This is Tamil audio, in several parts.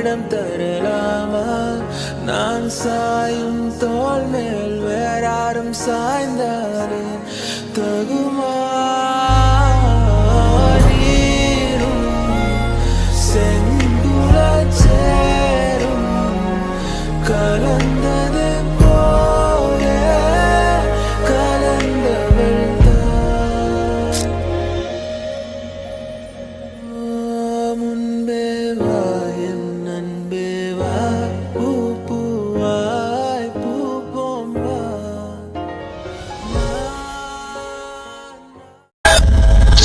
இடம் தரலாமா? நான் சாயும் தோல் மேல் வேறாரும் சாய்ந்தாரே தகுமா? நீரும் செங்குலச் சேரும் கலந்தது போல கலந்தவள்தான். முன்பே வா என் அன்பே வா, பூ பூவாய் பூப்போம் வா.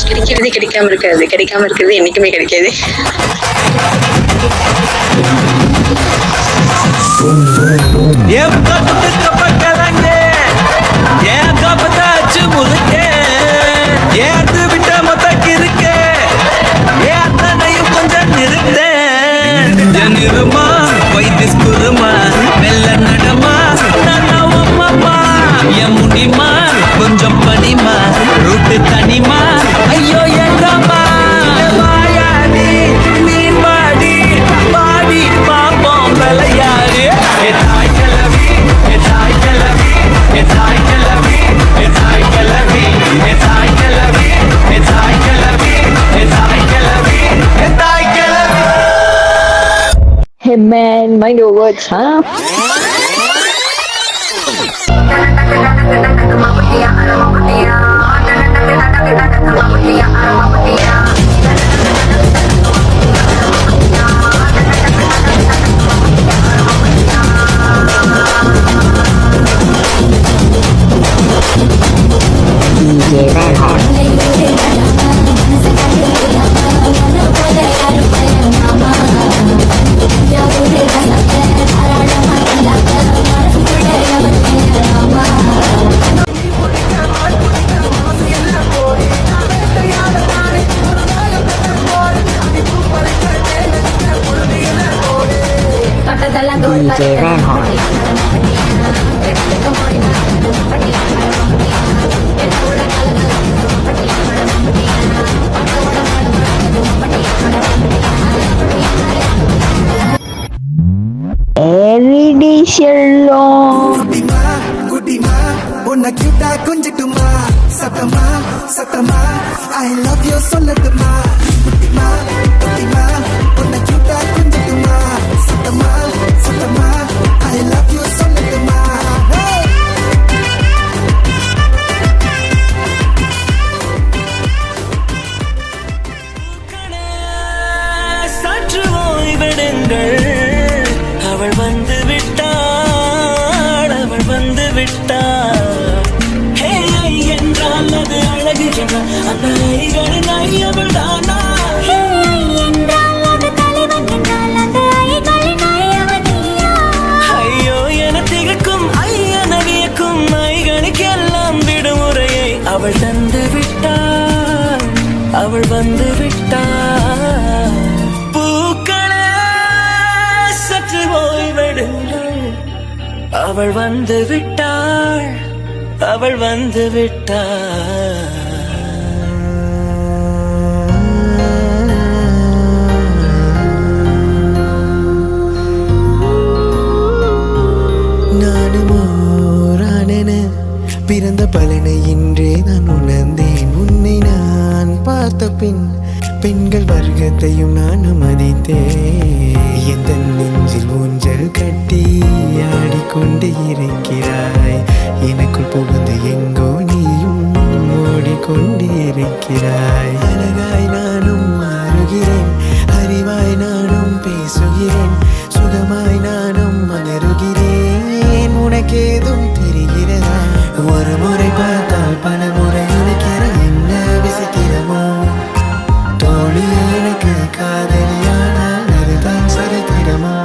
கிடைக்கிறது கிடைக்காம இருக்கிறது, கிடைக்காம இருக்கிறது என்னைக்குமே கிடைக்காது. கொஞ்சம் படிமா ரூட்டு தனிமா ஐயோ எங்கம்மா வாயாடி மீன் வாடி பாடி பாப்போம் விளையாடு. தாய் கிளவி தாய் கிளவி தாய் கிளவி தாய் கிளவி தாய் கிளவி தாய் கிளவி தாய் கிளவி தாய் கிளவி. Hey man, mind your words, huh? DJ Reinhardt. கொஞ்சட்டுமா சத்தமா சத்தமா I love you சொல்லட்டுமா குட்டிமா குட்டிமா உன்னை கியூட்டா கொஞ்சட்டுமா சத்தமா சத்தமா I love you சொல்லட்டுமா. சற்று ஓய்வெடுங்கள், அவள் வந்து விட்டாள், அவள் வந்து விட்டாள். என்றால் அது அழகு என்ற அந்த ஐகளின் ஐயவள் தானா? ஐயோ என திகக்கும் ஐயன வியக்கும் ஐகளுக்கெல்லாம் விடுமுறையை அவள் தந்து விட்டாள், அவள் வந்து விட்டாள். பூக்களே சற்று ஓய்வெடுங்கள், அவள் வந்து விட்டாள், அவள் வந்து விட்டாள். நானுமோரானென பிறந்த பலனை இன்றே நான் உணர்ந்தேன். உன்னை நான் பார்த்த பின் பெண்கள் வர்க்கத்தையும் நான் மதித்தேன். எந்த நெஞ்சில் ஊஞ்சல் கட்டி ஆடிக்கொண்டு இருக்கிறாய், எனக்குள் புகுந்து எங்கோ நீயும் ஓடிக்கொண்டு இருக்கிறாய். அழகாய் நானும் மாறுகிறேன், அறிவாய் நானும் பேசுகிறேன், சுகமாய் நானும் மலருகிறேன். உனக்கேதும் தெரிகிறதா? ஒரு முறை பார்த்தால் பல முறை நினைக்கிற என்ன விசித்திரமோ? தோழி எனக்கு காதலியானால் அதுதான் சரித்திரமோ?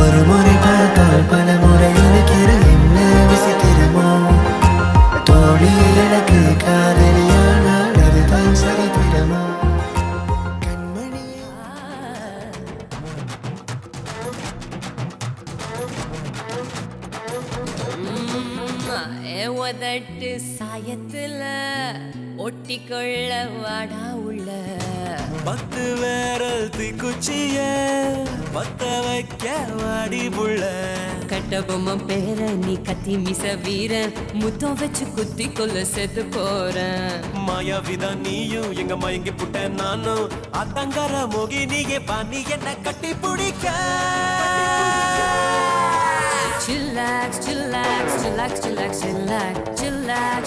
ஒரு முறை பார்த்தால் பல முறை நினைக்கிற என்ன விசித்திரமோ? தோழி எனக்கு காதலியானால் அதுதான் சரித்திரமோ? உதட்டு சாயத்துல ஒட்டிக்கொள்ள வாடா உள்ள 10 விரல் தீக்குச்சிய பத்த வைக்க வாடி புள்ள கட்ட பொம்மை பேர நீ கத்தி மிச வீர முத்தம் வச்சு குத்தி கொல்ல செத்து போறேன் மாயாவிதான் நீயும் எங்க மயங்கி புட்ட நானும் அத்தங்கர மோகினியே பாணி என்ன கட்டி பிடிக்க Chillax, chillax, chillax, chillax, chillax, chillax,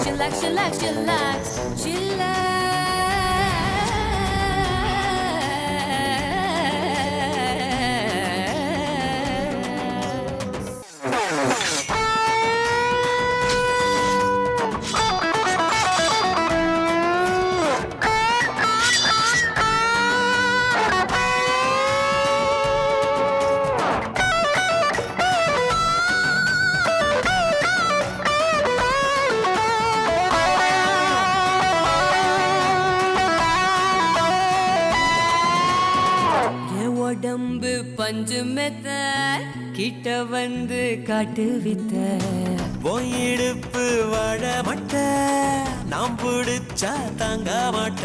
chillax, chillax, chillax, chillax, உடம்பு பஞ்சு மெத்த கிட்ட வந்து காட்டு வித்த போயிடுப்பு வாழ மாட்ட நாம் பிடிச்சா தாங்க மாட்ட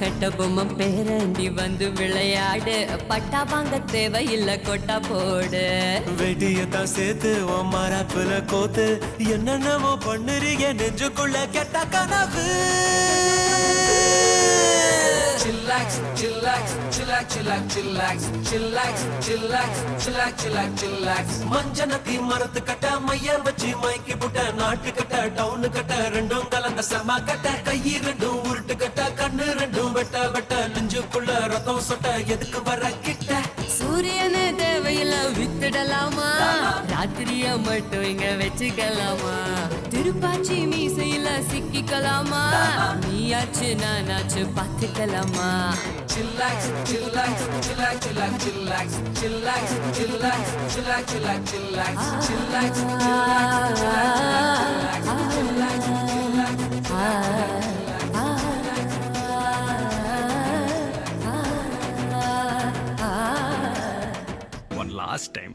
கட்ட பொம்மை பேரண்டி வந்து விளையாடு பட்டா வாங்க தேவையில்லை கொட்டா போடு வெடியத்தான் சேர்த்து உன் மரப்புல கோத்து என்னென்னமோ பண்ணுறீங்க நெஞ்சுக்குள்ள கெட்ட கனவு Chillax, chillax, chillax, chillax, chillax, chillax, chillax, chillax, chillax, chillax. மஞ்சனத்தி மரத்து கட்ட மைய வச்சு மைக்கி புட்ட நாட்டு கட்ட டவுனு கட்ட ரெண்டும் கலந்த செம கட்ட கை ரெண்டும் உருட்டு கட்ட கண்ணு ரெண்டும் வெட்ட வெட்ட நெஞ்சுக்குள்ள ரத்தம் சொட்ட எதுக்கு வர கிட்ட சூரியனு தேவையில்ல வித்துடலாமா ராத்திரிய மட்டும் இங்க வச்சுக்கலாமா Thiruppachi மீசையில சிக்கிக்கலாமா நீயாச்சு நானாச்சு பாத்துக்கலாமா Chillax, chillax, chillax, chillax, chillax, chillax, chillax, chillax, chillax, chillax, chillax, chillax, One last time.